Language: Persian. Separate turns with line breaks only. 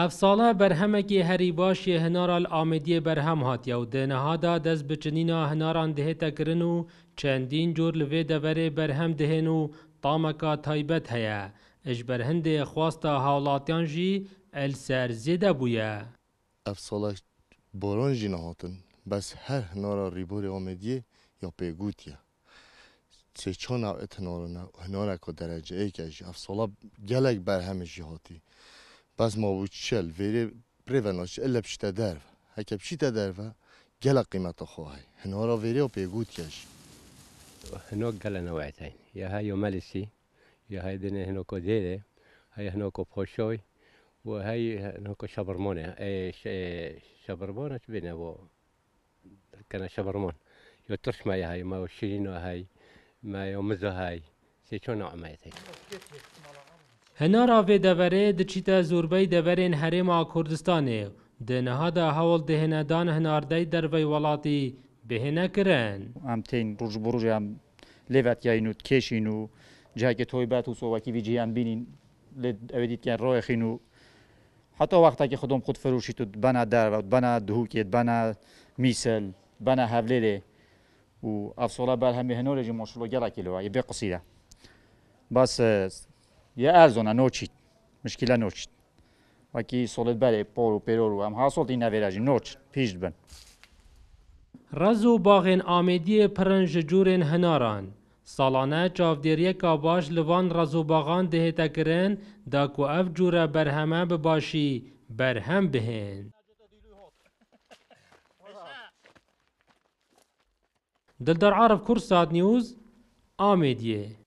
اف ساله برهمکی هری باشی هنارال آمدی برهم هاتیه و دنها دا دست بچنینا هناران دهتا کرنو چندین جور لوی دوره برهم دهنو طامکا تایبت هیا اش برهنده خواستا هاولاتیان جی السر زیده بویا.
اف ساله باران جی نهاتن بس هر هنارا ریبور آمدیه یا پیگوتیه چه چون ات هنارا که درجه ای که اف ساله گلک برهمش هاتی بس ما بود چل ویری پریوناش الا بشتا درو هکه بشتا درو گلک قیمت خواهی هنارا ویری و پیگوتیش
هناك قال نوعتين يا هاي مالسي يا هاي دنا هناك ديرة هاي هناك بخشوي وهاي هناك شبرمونة شبرمونة بينا و كان شبرمون يترش ما هاي ما وشيرين هاي ما يومزو هاي سيشون نوع ما يتين
هنارا وی دوره دچیتا زوربی دورین حریم کردستانه ده نهادا هول دهندان هناردی در وی ولاتی بهنه کرن.
ام تین روز بروز ام لذت یاینو کشینو جایی که توی بات و سوواکی ویجی ام بینین لد اودیت کن راه خینو حتی وقتی که خودم خود فروشی تو بنا در و بنا دهوکیت بنا میسل بنا حوله و افسولا بر همه هنوری جی ماشالله گلا کیلو یه بقصیده بس یه ارزونه نوچید مشکل نوچید وکی سولید بله پارو پیرو هم حاصل این نویراجی نوچ پیش بن
رزو باغین آمدی پرنج جورین هناران سالانه چاودیریه کاباش لوان رزو باغان دهتا کرن دا کو اف جوره برهمه بباشی برهم بهن. دلدار عارف کورسات نیوز آمدیه